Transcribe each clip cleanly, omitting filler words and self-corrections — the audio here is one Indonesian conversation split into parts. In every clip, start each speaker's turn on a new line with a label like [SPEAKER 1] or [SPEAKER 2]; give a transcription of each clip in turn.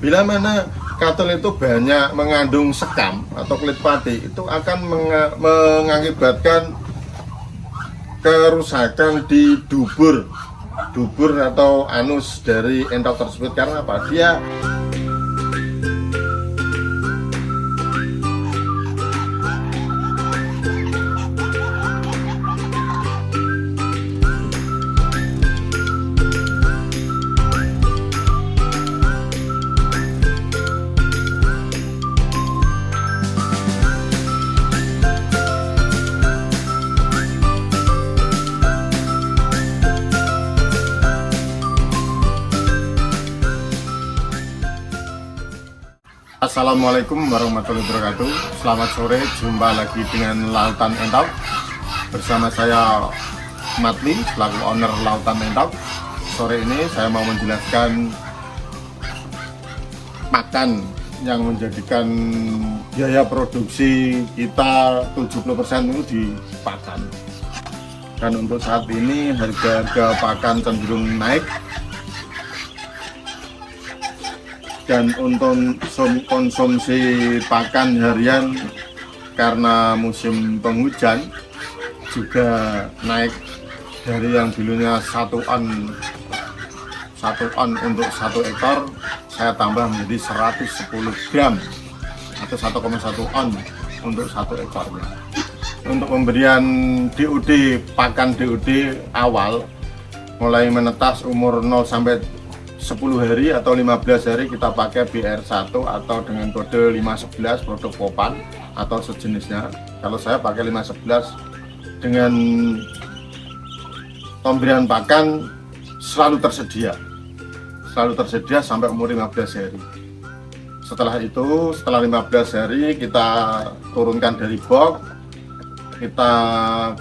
[SPEAKER 1] Bila mana katul itu banyak mengandung sekam atau kulit pati, itu akan mengakibatkan kerusakan di dubur atau anus dari entok tersebut. Karena apa? Dia Assalamualaikum warahmatullahi wabarakatuh. Selamat sore, jumpa lagi dengan Lautan Entok. Bersama saya Matli, selaku owner Lautan Entok. Sore ini saya mau menjelaskan pakan yang menjadikan biaya produksi kita 70% itu di pakan. Dan untuk saat ini harga pakan cenderung naik. Dan untuk konsumsi pakan harian karena musim penghujan juga naik dari yang dulunya 1 on untuk 1 ekor, saya tambah menjadi 110 gram atau 1,1 on untuk 1 ekornya. Untuk pemberian DOD, pakan DOD awal mulai menetas umur 0 sampai 10 hari atau 15 hari kita pakai BR1 atau dengan kode 511 produk Popan atau sejenisnya. Kalau saya pakai 511 dengan pemberian pakan selalu tersedia sampai umur 15 hari. Setelah itu, setelah 15 hari kita turunkan dari box, kita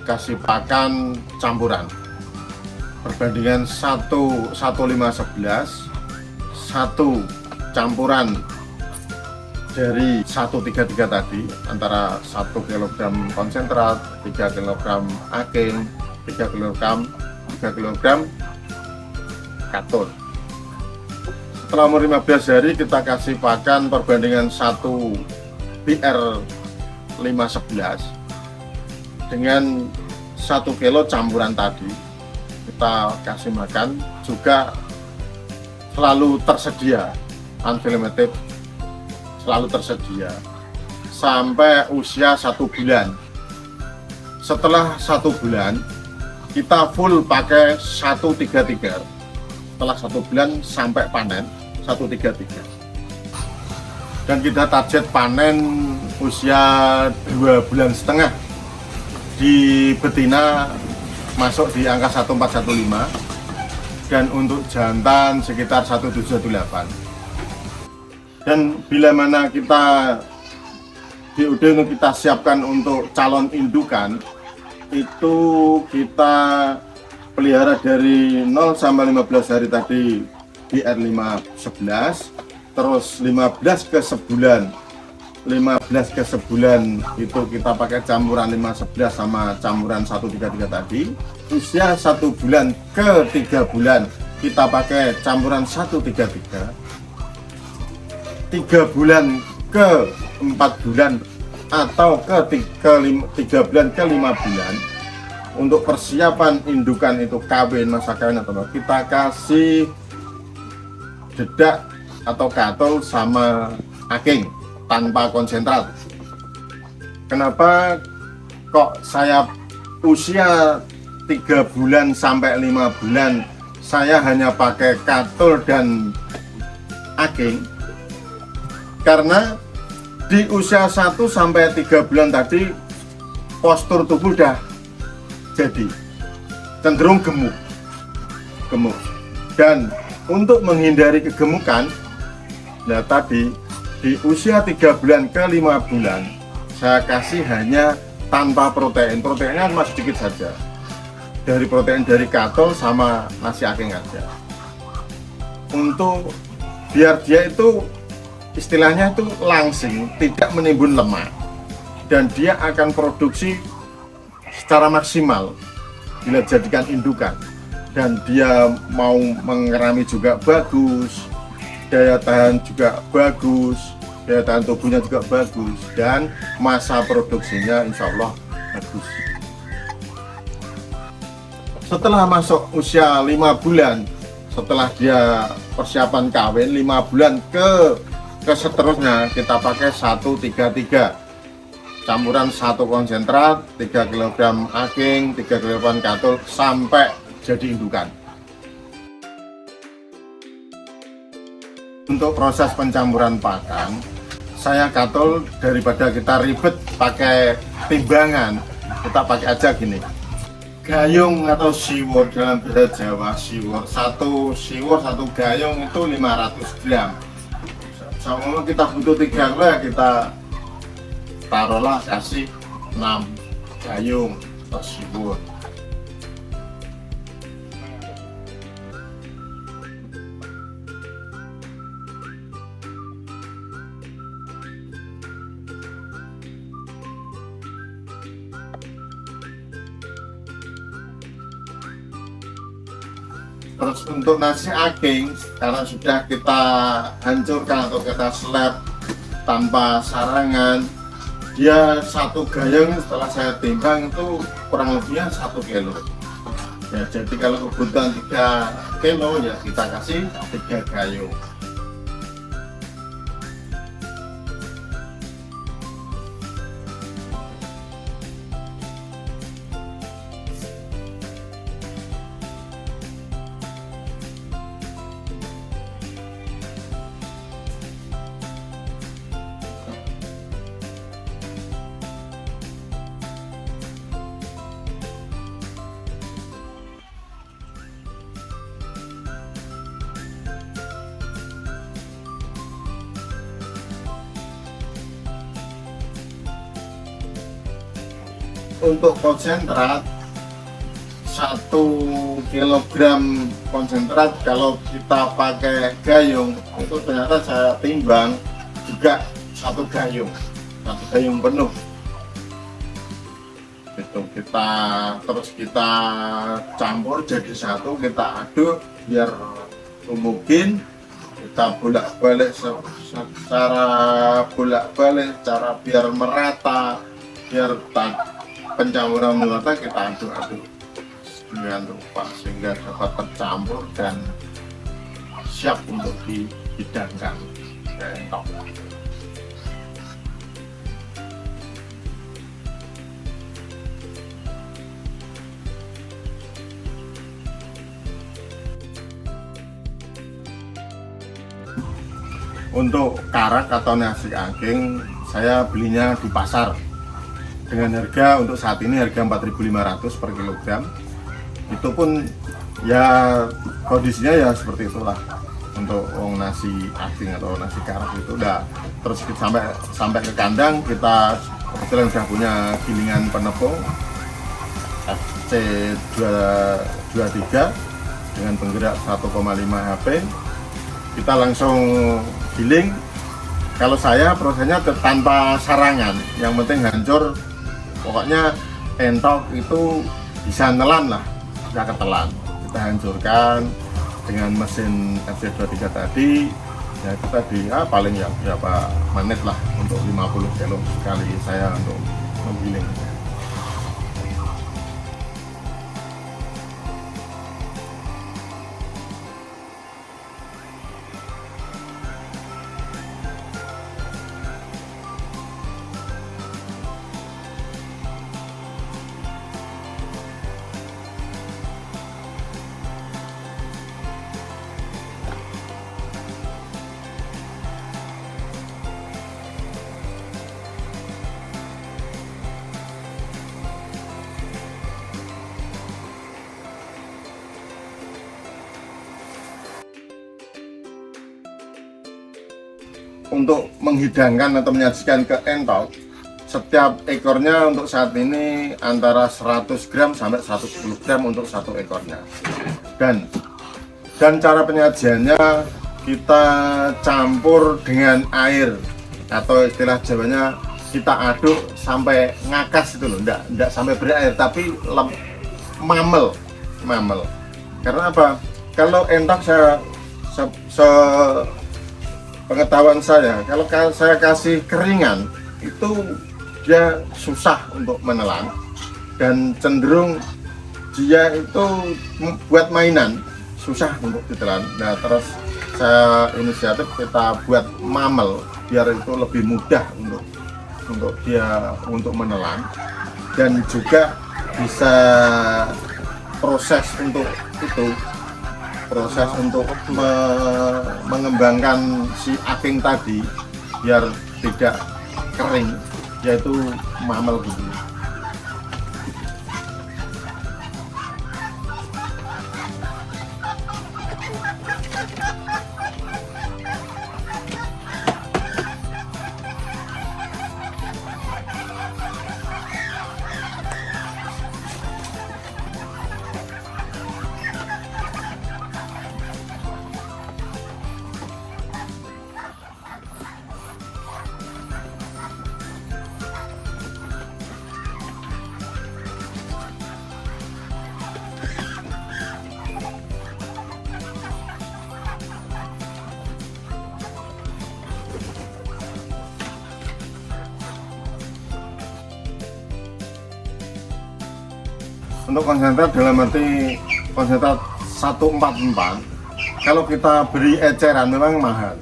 [SPEAKER 1] kasih pakan campuran perbandingan 1:5:11, 1 campuran dari 1:3:3 tadi, antara 1 kg konsentrat, 3 kg aking, 3 kg katul. Setelah umur 15 hari kita kasih pakan perbandingan 1 BR511 dengan 1 kilo campuran tadi. Kita kasih makan juga selalu tersedia, unlimited, selalu tersedia sampai usia 1 bulan. Setelah 1 bulan kita full pakai 1:3:3. Setelah 1 bulan sampai panen 1:3:3, dan kita target panen usia 2,5 bulan di betina masuk di angka 1415, dan untuk jantan sekitar 1718. Dan bila mana kita DOD untuk kita siapkan untuk calon indukan, itu kita pelihara dari 0 sampai 15 hari tadi BR511, terus 15 ke sebulan itu kita pakai campuran 511 sama campuran 1:3:3 tadi. Usia 1 bulan ke 3 bulan kita pakai campuran 1:3:3. 3 bulan ke 4 bulan atau ke 3 bulan ke 5 bulan untuk persiapan indukan itu kawin, masa kawin atau apa, kita kasih dedak atau katul sama aking tanpa konsentrat. Kenapa kok saya usia 3 bulan sampai 5 bulan saya hanya pakai katul dan aking? Karena di usia 1 sampai 3 bulan tadi postur tubuh udah jadi cenderung gemuk. Dan untuk menghindari kegemukan, nah tadi di usia 3 bulan ke 5 bulan saya kasih hanya tanpa protein. Proteinnya masih sedikit saja, dari protein dari katul sama nasi aking aja, untuk biar dia itu istilahnya itu langsing, tidak menimbun lemak, dan dia akan produksi secara maksimal bila dijadikan indukan, dan dia mau mengerami juga bagus, daya tahan juga bagus, daya tahan tubuhnya juga bagus, dan masa produksinya insya Allah bagus. Setelah masuk usia 5 bulan, setelah dia persiapan kawin 5 bulan ke seterusnya, kita pakai 133 campuran 1 konsentrat, 3 kg aking, 3 kg katul sampai jadi indukan. Untuk proses pencampuran pakan, saya katul daripada kita ribet pakai timbangan, kita pakai aja gini. Gayung atau siwur dalam bahasa Jawa, satu gayung itu 500 gram. Sama kita butuh 3 kilo ya kita taruhlah kasih 6 gayung atau siwur. Terus untuk nasi aking, karena sudah kita hancurkan atau kita slab tanpa sarangan, dia 1 gayung setelah saya timbang itu kurang lebihnya 1 kilo. Ya, jadi kalau kebutuhan 3 kilo ya kita kasih 3 gayung. Untuk konsentrat 1 kilogram konsentrat kalau kita pakai gayung itu ternyata saya timbang juga 1 gayung penuh. Itu kita campur jadi satu, kita aduk biar homogen, kita bolak-balik cara biar merata, biar pencampuran merata, kita aduk-aduk dengan rupa sehingga dapat tercampur dan siap untuk dihidangkan ke entok. Untuk karak atau nasi aking saya belinya di pasar dengan harga untuk saat ini harga 4.500 per kilogram. Itu pun ya kondisinya ya seperti itulah. Untuk nasi aking atau nasi karak itu udah terus kita sampai ke kandang, kita kebetulan sudah punya gilingan penepung FC223 dengan penggerak 1,5 HP. Kita langsung giling. Kalau saya prosesnya tanpa sarangan, yang penting hancur. Pokoknya entok itu bisa nelan lah, bisa ketelan. Kita hancurkan dengan mesin FC23 tadi. Ya kita paling ya berapa menit lah untuk 50 kilo sekali saya untuk menggiling. Untuk menghidangkan atau menyajikan ke entok, setiap ekornya untuk saat ini antara 100 gram sampai 110 gram untuk 1 ekornya. Dan cara penyajiannya kita campur dengan air atau istilah Jawanya kita aduk sampai ngakas itu loh, enggak sampai berair tapi mamel. Karena apa? Kalau entok pengetahuan saya, kalau saya kasih keringan itu dia susah untuk menelan dan cenderung dia itu buat mainan susah untuk ditelan. Nah, terus saya inisiatif kita buat mamel biar itu lebih mudah untuk dia untuk menelan, dan juga bisa proses untuk mengembangkan si aking tadi biar tidak kering, yaitu mamel gitu. Untuk konsentrat dalam arti konsentrat 144, kalau kita beli eceran memang mahal.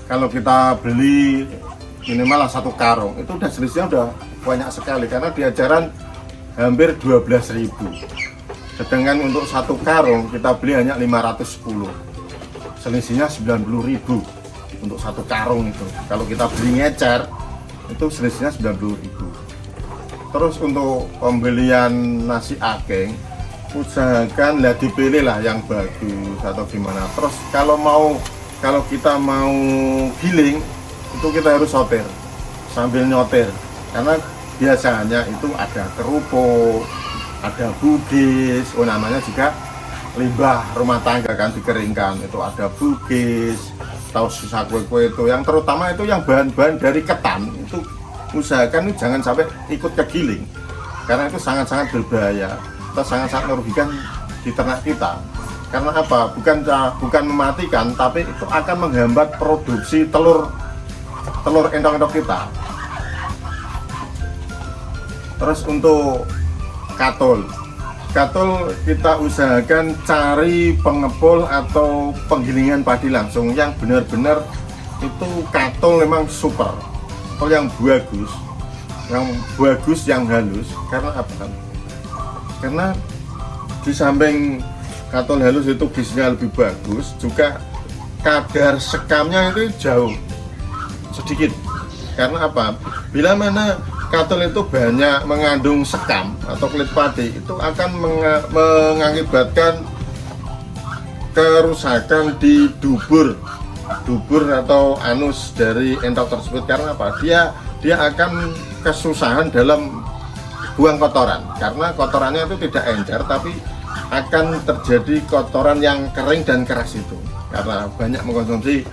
[SPEAKER 1] Kalau kita beli minimal 1 karung itu udah selisihnya udah banyak sekali, karena di eceran hampir 12.000. Sedangkan untuk 1 karung kita beli hanya 510, selisihnya 90.000 untuk 1 karung itu. Kalau kita beli ngecer itu selisihnya 90.000. Terus untuk pembelian nasi aking, usahakan dipilih lah yang bagus atau gimana. Terus kalau kita mau giling itu kita harus sotir sambil nyotir, karena biasanya itu ada kerupuk, ada bugis, namanya juga limbah rumah tangga kan dikeringkan, itu ada bugis, tahu sisa kue-kue itu, yang terutama itu yang bahan-bahan dari ketan itu usahakan jangan sampai ikut kegiling, karena itu sangat-sangat berbahaya atau sangat-sangat merugikan di ternak kita. Karena apa? Bukan mematikan, tapi itu akan menghambat produksi telur endok-endok kita. Terus untuk katul kita usahakan cari pengepul atau penggilingan padi langsung yang benar-benar itu katul memang super. Kalau yang bagus, yang halus. Karena apa? Karena di samping katul halus itu gizinya lebih bagus, juga kadar sekamnya itu jauh sedikit. Karena apa? Bila mana katul itu banyak mengandung sekam atau kulit padi, itu akan mengakibatkan kerusakan di dubur atau anus dari endok tersebut. Karena apa? Dia akan kesusahan dalam buang kotoran, karena kotorannya itu tidak encer, tapi akan terjadi kotoran yang kering dan keras itu karena banyak mengkonsumsi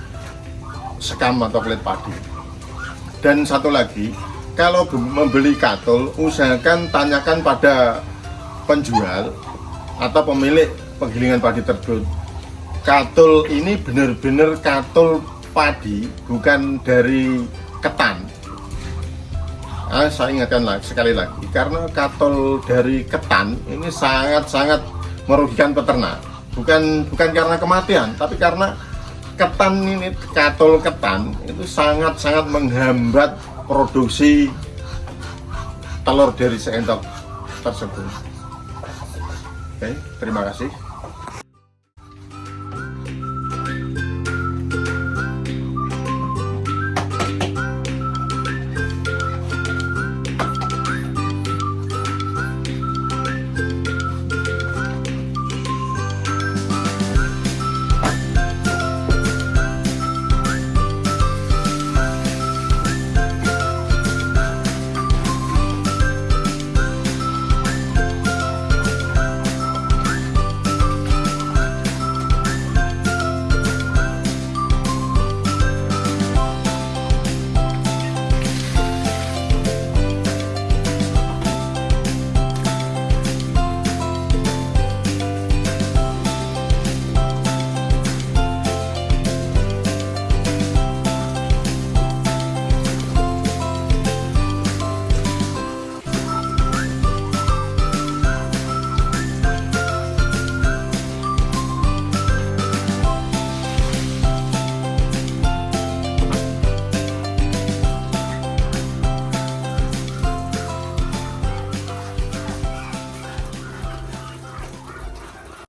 [SPEAKER 1] sekam atau kulit padi. Dan satu lagi, kalau membeli katul, usahakan tanyakan pada penjual atau pemilik penggilingan padi tersebut, katul ini benar-benar katul padi, bukan dari ketan. Saya ingatkan sekali lagi, karena katul dari ketan ini sangat-sangat merugikan peternak. Bukan karena kematian, tapi karena ketan ini, katul ketan itu sangat-sangat menghambat produksi telur dari seendok tersebut. Oke, terima kasih.